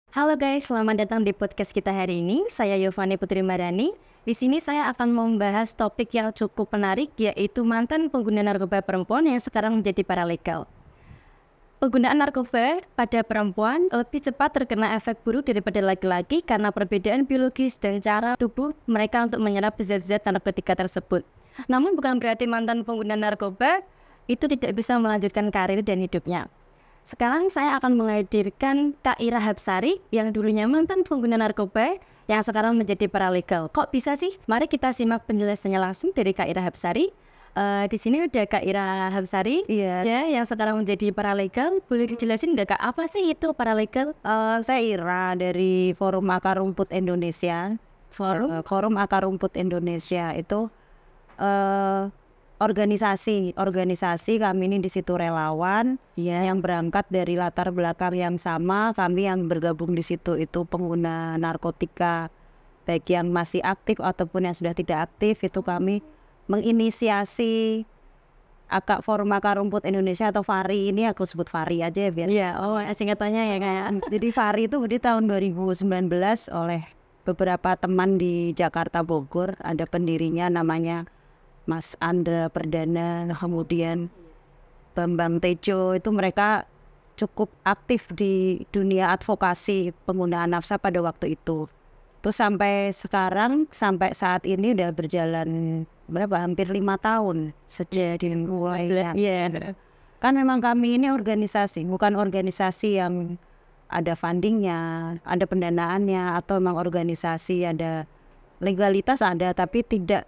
Halo guys, selamat datang di podcast kita hari ini. Saya Yovani Putri Marani. Di sini saya akan membahas topik yang cukup menarik, yaitu mantan pengguna narkoba perempuan yang sekarang menjadi paralegal. Penggunaan narkoba pada perempuan lebih cepat terkena efek buruk daripada laki-laki karena perbedaan biologis dan cara tubuh mereka untuk menyerap zat-zat narkotika tersebut. Namun bukan berarti mantan pengguna narkoba itu tidak bisa melanjutkan karir dan hidupnya. Sekarang saya akan menghadirkan Kak Ira Hapsari yang dulunya mantan pengguna narkoba yang sekarang menjadi paralegal. Kok bisa sih? Mari kita simak penjelasannya langsung dari Kak Ira Hapsari. Di sini ada Kak Ira Hapsari, Iya, ya, yang sekarang menjadi paralegal. Boleh dijelasin nggak Kak, apa sih itu paralegal? saya Ira dari Forum Akar Rumput Indonesia. Forum Akar Rumput Indonesia itu organisasi kami ini di situ relawan yang berangkat dari latar belakang yang sama. Kami yang bergabung di situ itu pengguna narkotika, baik yang masih aktif ataupun yang sudah tidak aktif. Itu kami menginisiasi Forum Akar Rumput Indonesia atau FARI, ini aku sebut FARI aja ya biar. Iya, singkatannya ya Kak. Jadi FARI itu di tahun 2019 oleh beberapa teman di Jakarta Bogor. Ada pendirinya namanya Mas Andra Perdana, kemudian Bambang Tejo. Itu mereka cukup aktif di dunia advokasi penggunaan nafsa pada waktu itu. Terus sampai sekarang, sampai saat ini udah berjalan hampir 5 tahun sejak dimulainya. Iya. Kan memang kami ini organisasi, bukan organisasi yang ada fundingnya, ada pendanaannya, atau memang organisasi ada legalitas ada, tapi tidak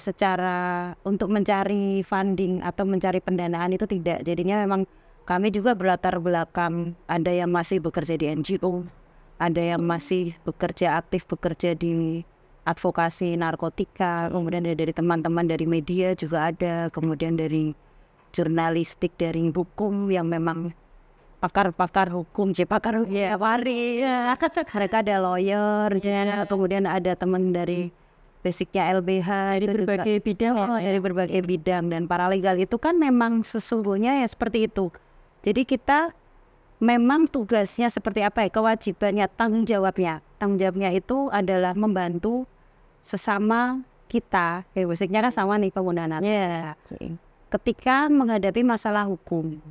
secara untuk mencari funding atau mencari pendanaan itu tidak. Jadinya memang kami juga berlatar belakang, ada yang masih bekerja di NGO, ada yang masih aktif bekerja di advokasi narkotika, kemudian dari teman-teman dari media juga ada, kemudian dari jurnalistik, dari hukum yang memang pakar hukum, pakar hukum FARI. Mereka ada lawyer, kemudian ada teman dari basicnya LBH Dari berbagai bidang. dari berbagai bidang. Dan paralegal itu kan memang sesungguhnya ya seperti itu. Jadi kita memang tugasnya seperti apa ya, kewajibannya, tanggung jawabnya itu adalah membantu sesama kita, basicnya kan sama nih pengguna narkotika. Ketika menghadapi masalah hukum,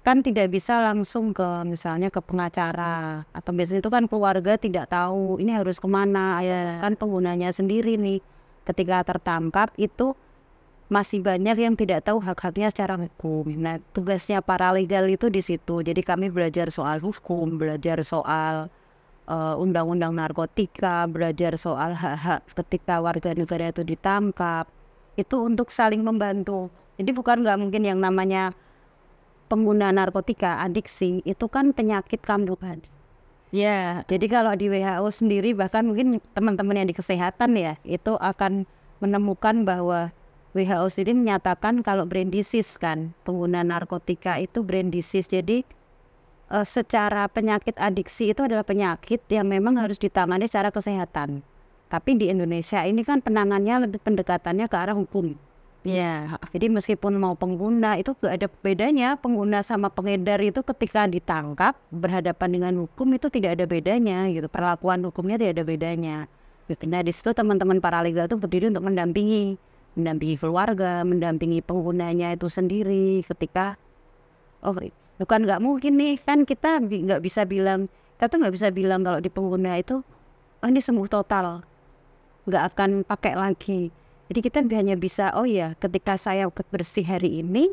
kan tidak bisa langsung ke misalnya ke pengacara, atau biasanya itu kan keluarga tidak tahu ini harus kemana, kan penggunanya sendiri nih ketika tertangkap itu masih banyak yang tidak tahu hak-haknya secara hukum. Nah, tugasnya paralegal itu di situ. Jadi kami belajar soal hukum, belajar soal undang-undang narkotika, belajar soal hak-hak ketika warga negara itu ditangkap. Itu untuk saling membantu. Jadi nggak mungkin yang namanya pengguna narkotika, adiksi, itu kan penyakit kambuhan. Ya, Jadi kalau di WHO sendiri, bahkan mungkin teman-teman yang di kesehatan ya, itu akan menemukan bahwa WHO sendiri menyatakan kalau brain disease kan, pengguna narkotika itu brain disease. Jadi secara penyakit adiksi itu adalah penyakit yang memang harus ditangani secara kesehatan. Tapi di Indonesia ini kan penanganannya lebih pendekatannya ke arah hukum. Jadi meskipun mau pengguna itu gak ada bedanya, pengguna sama pengedar itu ketika ditangkap berhadapan dengan hukum itu tidak ada bedanya gitu. Perlakuan hukumnya tidak ada bedanya. Nah di situ teman-teman paralegal itu berdiri untuk mendampingi keluarga, mendampingi penggunanya itu sendiri ketika bukan nggak mungkin nih kan kita nggak bisa bilang kalau di pengguna itu ini sembuh total, nggak akan pakai lagi. Jadi kita hanya bisa ketika saya bersih hari ini,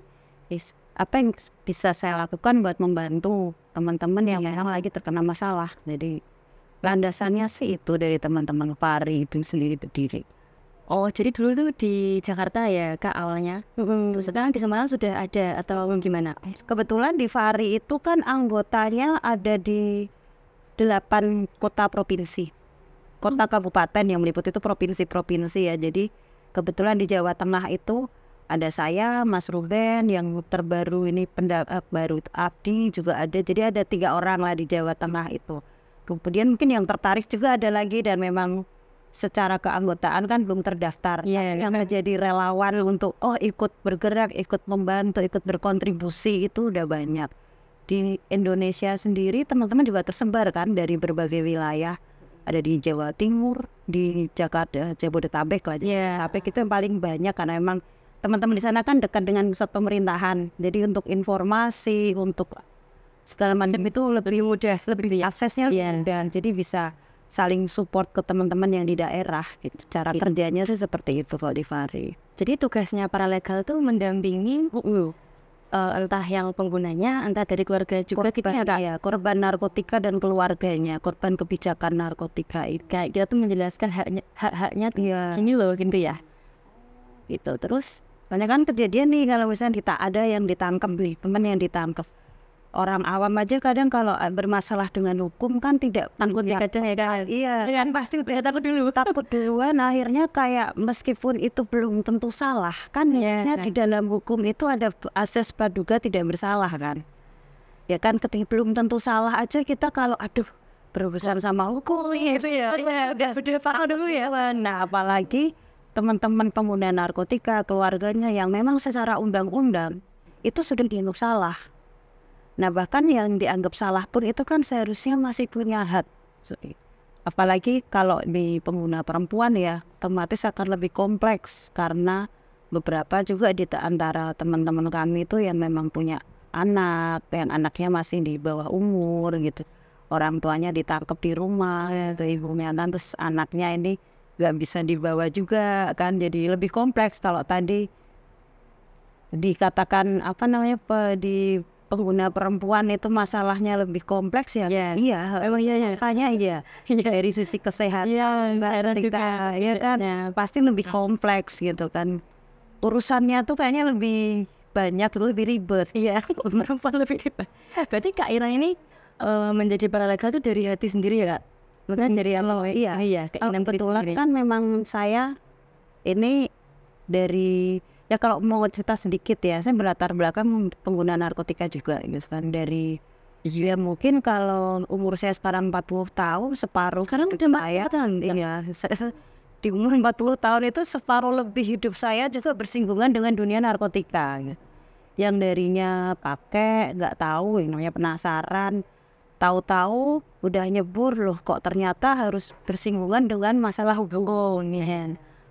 apa yang bisa saya lakukan buat membantu teman-teman yang memang lagi terkena masalah. Jadi landasannya sih itu dari teman-teman FARI itu sendiri berdiri. Oh, jadi dulu tuh di Jakarta ya Kak awalnya. Terus sekarang di Semarang sudah ada atau gimana? Kebetulan di FARI itu kan anggotanya ada di 8 kota provinsi. Kota kabupaten yang meliputi itu provinsi-provinsi ya. Jadi kebetulan di Jawa Tengah itu ada saya, Mas Ruben, yang terbaru ini baru Abdi juga ada. Jadi ada 3 orang lah di Jawa Tengah itu. Kemudian mungkin yang tertarik juga ada lagi dan memang secara keanggotaan kan belum terdaftar. Yang menjadi relawan untuk ikut bergerak, ikut membantu, ikut berkontribusi itu udah banyak. di Indonesia sendiri teman-teman juga tersebar kan dari berbagai wilayah. Ada di Jawa Timur, di Jakarta, Jabodetabek lah. Jabodetabek itu yang paling banyak karena memang teman-teman di sana kan dekat dengan pusat pemerintahan. Jadi untuk informasi, untuk segala macam itu lebih mudah, lebih aksesnya lebih mudah. Jadi bisa saling support ke teman-teman yang di daerah gitu. Cara kerjanya sih seperti itu kalau di Fahri. Jadi tugasnya paralegal tuh mendampingi entah yang penggunanya, entah dari keluarga juga korban, gitu ya Kak? Ya, korban narkotika dan keluarganya, korban kebijakan narkotika itu. Kayak kita tuh menjelaskan hak-haknya ini loh gitu ya. Gitu. Terus banyak kan kejadian nih kalau misalnya ada yang ditangkap nih, teman yang ditangkap. Orang awam aja kadang kalau bermasalah dengan hukum kan tidak takut ya kadang ya Kak. Iya kan pasti udah takut duluan akhirnya kayak meskipun itu belum tentu salah kan di dalam hukum itu ada asas praduga tidak bersalah kan ya kan ketika belum tentu salah aja kita kalau berurusan sama hukum itu ya udah parah dulu ya. Nah apalagi teman-teman pengguna narkotika keluarganya yang memang secara undang-undang itu sudah dianggap salah. Nah bahkan yang dianggap salah pun itu kan seharusnya masih punya hak. Apalagi kalau di pengguna perempuan ya otomatis akan lebih kompleks karena beberapa juga di antara teman-teman kami itu yang memang punya anak, yang anaknya masih di bawah umur gitu. Orang tuanya ditangkap di rumah atau ibunya kan terus anaknya ini gak bisa dibawa juga kan jadi lebih kompleks. Kalau tadi dikatakan di pengguna perempuan itu masalahnya lebih kompleks ya. Emang makanya dari sisi kesehatan ketika kan pasti lebih kompleks gitu kan. Urusannya tuh kayaknya lebih banyak, lebih ribet. Perempuan lebih ribet. Berarti Kak Ira ini menjadi paralegal itu dari hati sendiri ya Kak? Bukan dari Allah. Kebetulan kan memang saya ini dari kalau mau cerita sedikit ya, saya berlatar belakang pengguna narkotika juga gitu kan dari mungkin kalau umur saya sekarang 40 tahun separuh sekarang udah 40 tahun di umur 40 tahun itu separuh lebih hidup saya juga bersinggungan dengan dunia narkotika gitu. Yang darinya pakai nggak tahu yang namanya penasaran tahu-tahu udah nyebur loh kok ternyata harus bersinggungan dengan masalah hukum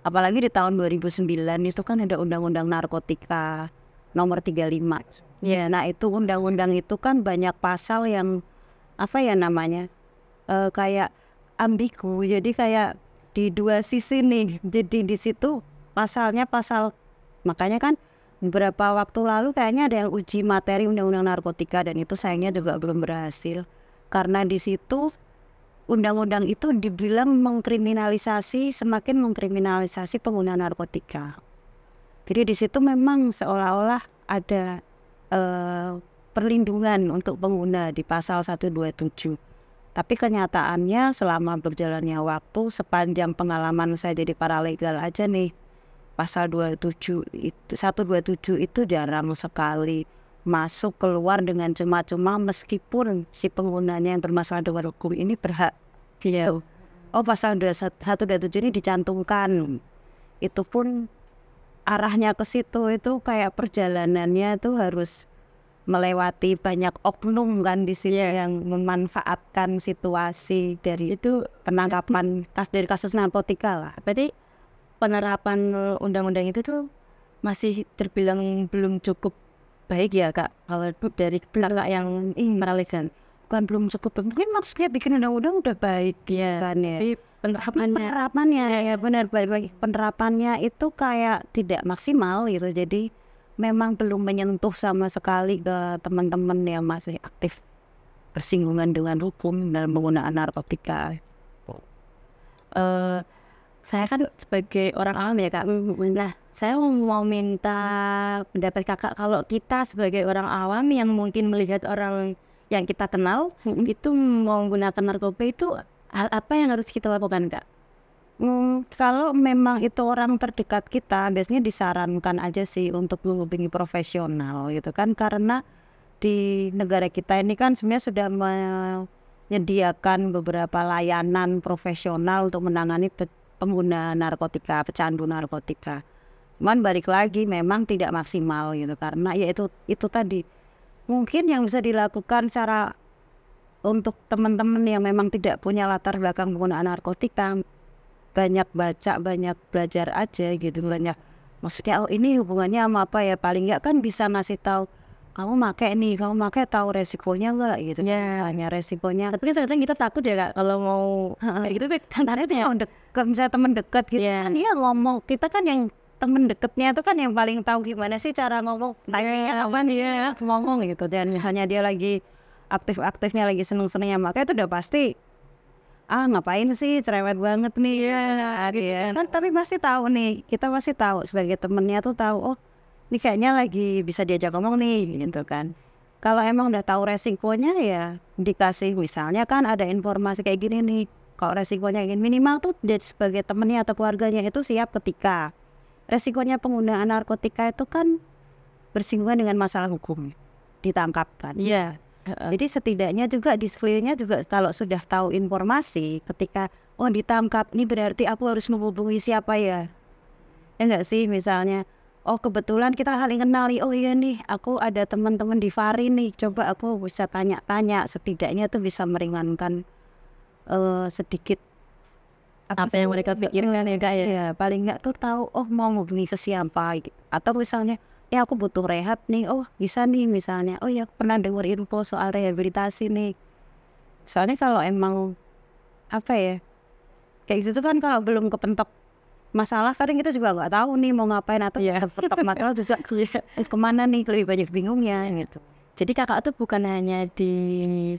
apalagi di tahun 2009 itu kan ada undang-undang narkotika nomor 35. Nah itu undang-undang itu kan banyak pasal yang kayak ambigu jadi kayak di dua sisi nih jadi di situ makanya kan beberapa waktu lalu kayaknya ada yang uji materi undang-undang narkotika dan itu sayangnya juga belum berhasil karena di situ undang-undang itu dibilang semakin mengkriminalisasi pengguna narkotika. Jadi di situ memang seolah-olah ada perlindungan untuk pengguna di pasal 127. Tapi kenyataannya selama berjalannya waktu sepanjang pengalaman saya jadi paralegal aja nih pasal 127 itu jarang sekali masuk keluar dengan cuma-cuma meskipun si penggunanya yang bermasalah dengan hukum ini berhak. Pasal 127 ini dicantumkan. Itu pun arahnya ke situ itu kayak perjalanannya itu harus melewati banyak oknum kan di sini yang memanfaatkan situasi dari itu penangkapan dari kasus narkotika lah. Berarti penerapan undang-undang itu tuh masih terbilang belum cukup baik ya Kak kalau dari Kakak yang paralegal? Bukan belum cukup, mungkin maksudnya bikin undang-undang udah baik kan ya. Tapi penerapannya benar penerapannya itu kayak tidak maksimal gitu. Jadi memang belum menyentuh sama sekali ke teman-teman yang masih aktif bersinggungan dengan hukum dalam penggunaan narkotika. Saya kan sebagai orang awam ya Kak. Nah, saya mau minta pendapat Kakak kalau kita sebagai orang awam yang mungkin melihat orang yang kita kenal itu menggunakan narkoba itu hal apa yang harus kita lakukan Kak? Kalau memang itu orang terdekat kita biasanya disarankan aja sih untuk menghubungi profesional gitu kan karena di negara kita ini kan sebenarnya sudah menyediakan beberapa layanan profesional untuk menangani pengguna narkotika, pecandu narkotika. Cuman balik lagi memang tidak maksimal gitu karena ya itu tadi mungkin yang bisa dilakukan cara untuk teman-teman yang memang tidak punya latar belakang penggunaan narkotika, banyak baca, banyak belajar aja gitu, banyak maksudnya ini hubungannya sama apa ya, paling nggak kan bisa ngasih tahu kamu pakai tahu resikonya nggak gitu, hanya resikonya. Tapi kan kadang kita takut ya Kak kalau mau kayak gitu Karena itu ya kalau misalnya teman dekat gitu kan dia ngomong, kita kan yang temen deketnya itu kan yang paling tahu gimana sih cara ngomong, timingnya apa nih ngomong gitu, dan hanya dia lagi aktif-aktifnya, lagi seneng-senengnya, makanya itu udah pasti ngapain sih cerewet banget nih kan. Tapi pasti tahu nih, kita pasti tahu sebagai temennya tuh tahu, oh ini kayaknya lagi bisa diajak ngomong nih gitu kan. Kalau emang udah tahu resikonya ya dikasih, misalnya kan ada informasi kayak gini nih, kalau resikonya ingin minimal tuh sebagai temennya atau keluarganya itu siap ketika resikonya penggunaan narkotika itu kan bersinggungan dengan masalah hukum, ditangkap kan. Jadi setidaknya juga di sekelilingnya juga kalau sudah tahu informasi ketika ditangkap, ini berarti aku harus menghubungi siapa ya enggak sih, misalnya kebetulan kita saling kenal nih, iya nih aku ada teman-teman di Fari nih, coba aku bisa tanya-tanya, setidaknya tuh bisa meringankan sedikit apa yang mereka pikirkan ya Kak ya, paling nggak tuh tahu mau menghubungi ke siapa gitu. Atau misalnya aku butuh rehab nih, bisa nih misalnya, ya pernah dengar info soal rehabilitasi nih. Soalnya kalau emang apa ya kayak gitu kan, kalau belum kepentok masalah kadang kita juga nggak tahu nih mau ngapain, atau kepentok masalah juga kemana nih, lebih banyak bingungnya gitu. Jadi Kakak tuh bukan hanya di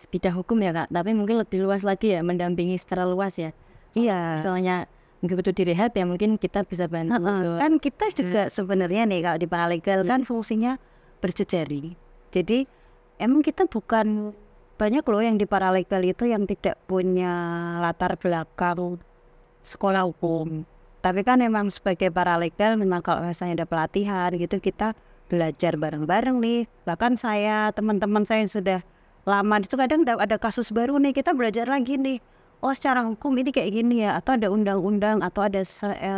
bidang hukum ya Kak, tapi mungkin lebih luas lagi ya, mendampingi secara luas ya. Misalnya mungkin butuh direhab ya mungkin kita bisa bantu. Kan kita juga sebenarnya nih kalau di paralegal kan fungsinya berjejaring. Jadi emang kita bukan, banyak loh yang di paralegal itu yang tidak punya latar belakang sekolah hukum. Tapi kan memang sebagai paralegal memang kalau misalnya ada pelatihan gitu kita belajar bareng-bareng nih. Bahkan saya, teman-teman saya yang sudah lama itu kadang ada kasus baru nih, kita belajar lagi nih. Secara hukum ini kayak gini ya, atau ada undang-undang, atau ada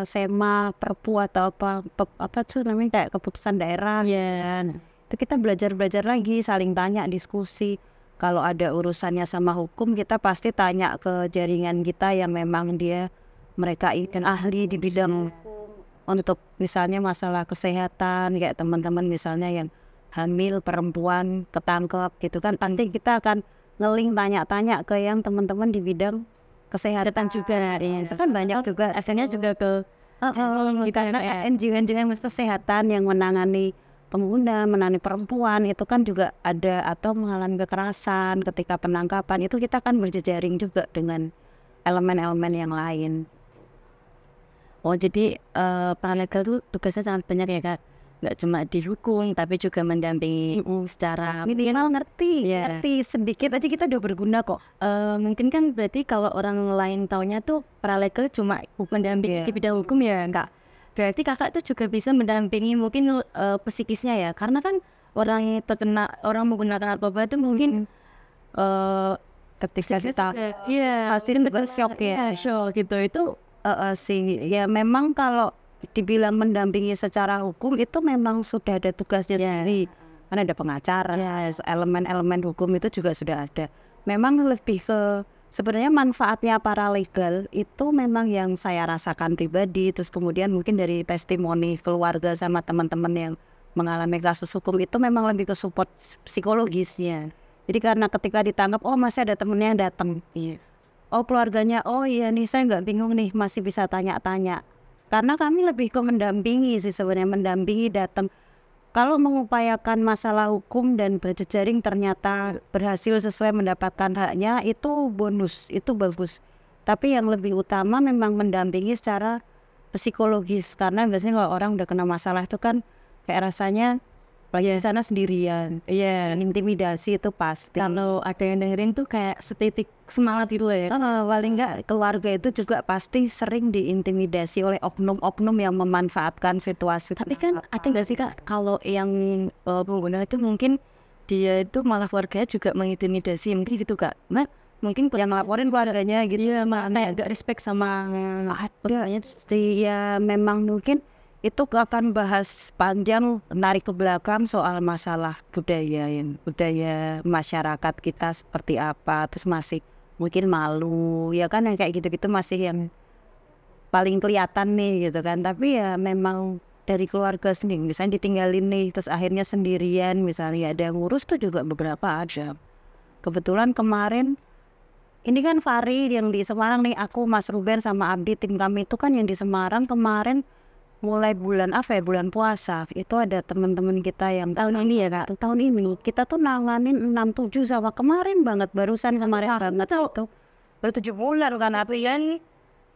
SEMA, Perpu atau apa tuh namanya, kayak keputusan daerah. Itu kita belajar lagi, saling tanya, diskusi. Kalau ada urusannya sama hukum, kita pasti tanya ke jaringan kita yang memang mereka ingin ahli di bidang hukum. Untuk misalnya masalah kesehatan, kayak teman-teman misalnya yang hamil, perempuan, ketangkep gitu kan, nanti kita akan ngeling tanya-tanya ke yang teman-teman di bidang kesehatan juga. Kan banyak juga efeknya juga ke karena NGO kesehatan yang menangani pengguna, menangani perempuan itu kan juga ada, atau mengalami kekerasan ketika penangkapan, itu kita kan berjejaring juga dengan elemen-elemen yang lain. Jadi paralegal itu tugasnya sangat banyak ya Kak, nggak cuma di hukum tapi juga mendampingi secara minimal ngerti sedikit aja kita udah berguna kok. Mungkin kan berarti kalau orang lain taunya tuh paralegal cuma mendampingi di bidang hukum ya Kak, berarti Kakak tuh juga bisa mendampingi mungkin psikisnya ya, karena kan orang terkena, orang menggunakan narkoba itu mungkin ketika kita pasti shock shock gitu. Itu sih ya, memang kalau dibilang mendampingi secara hukum itu memang sudah ada tugasnya sendiri, kan ada pengacara, elemen-elemen hukum itu juga sudah ada. Memang lebih ke sebenarnya manfaatnya paralegal itu memang yang saya rasakan pribadi, terus kemudian mungkin dari testimoni keluarga sama teman-teman yang mengalami kasus hukum itu memang lebih ke support psikologisnya. Jadi karena ketika ditangkap, masih ada temennya yang datang, keluarganya, iya nih saya nggak bingung nih, masih bisa tanya-tanya. Karena kami lebih ke mendampingi sih sebenarnya, mendampingi, datang. Kalau mengupayakan masalah hukum dan berjejaring ternyata berhasil sesuai mendapatkan haknya, itu bonus, itu bagus. Tapi yang lebih utama memang mendampingi secara psikologis, karena biasanya kalau orang udah kena masalah itu kan kayak rasanya lagi di sana sendirian, intimidasi itu pasti. Kalau ada yang dengerin tuh kayak setitik semangat gitu ya. Paling enggak keluarga itu juga pasti sering diintimidasi oleh oknum-oknum yang memanfaatkan situasi. Tapi kan ada nggak sih Kak, kalau yang pengguna itu mungkin dia itu malah keluarganya juga mengintimidasi, mungkin gitu Kak? Mungkin yang ngelaporin keluarganya gitu, malah kayak gak respect sama ya memang mungkin itu akan bahas panjang, narik ke belakang soal masalah budaya masyarakat kita seperti apa, terus masih mungkin malu, ya kan, yang kayak gitu-gitu masih yang paling kelihatan nih gitu kan. Tapi ya memang dari keluarga sendiri, misalnya ditinggalin nih, terus akhirnya sendirian, misalnya ada yang ngurus tuh juga beberapa ada. Kebetulan kemarin, ini kan Fari yang di Semarang nih, aku, Mas Ruben sama Abdi, tim kami itu kan yang di Semarang kemarin mulai bulan bulan puasa itu ada teman-teman kita yang Tahun ini ya Kak? tahun ini kita tuh nanganin 6-7 sama kemarin banget, barusan kemarin banget itu baru 7 bulan kan, artinya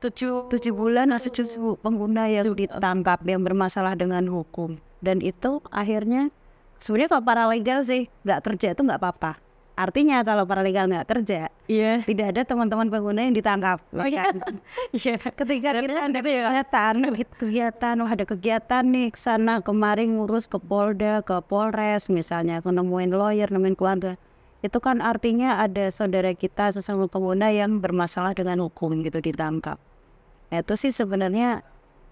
7 bulan kasus pengguna yang ditangkap yang bermasalah dengan hukum. Dan itu akhirnya sebenarnya kalau paralegal sih nggak kerja itu nggak apa-apa. Artinya kalau paralegal nggak kerja, tidak ada teman-teman pengguna yang ditangkap. Ketika kita ada kegiatan, ada kegiatan nih ke sana kemarin ngurus ke Polda, ke Polres misalnya, nemuin lawyer, nemuin keluarga. Itu kan artinya ada saudara kita sesama pengguna yang bermasalah dengan hukum gitu ditangkap. Itu sih sebenarnya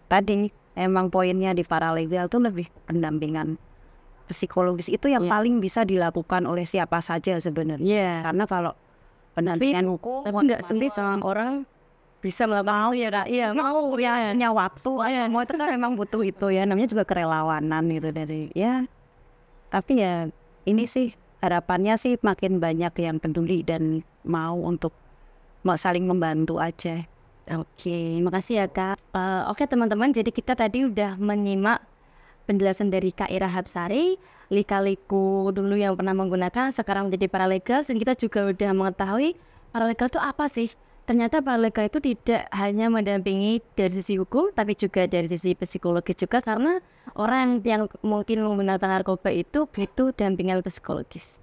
tadi emang poinnya di paralegal tuh lebih pendampingan psikologis itu yang paling bisa dilakukan oleh siapa saja sebenarnya. Karena kalau pendampingan hukum tapi nggak sendiri sama orang bisa melakukan mau punya waktu mau itu kan memang butuh itu ya, namanya juga kerelawanan gitu dari ya. Tapi ya ini sih harapannya sih makin banyak yang peduli dan mau untuk saling membantu aja. Oke, makasih ya Kak. Oke teman-teman, jadi kita tadi udah menyimak penjelasan dari Kak Ira Hapsari, lika-liku dulu yang pernah menggunakan, sekarang menjadi paralegal, dan kita juga udah mengetahui paralegal itu apa sih. Ternyata paralegal itu tidak hanya mendampingi dari sisi hukum, tapi juga dari sisi psikologis juga, karena orang yang mungkin menggunakan narkoba itu butuh dampingan psikologis.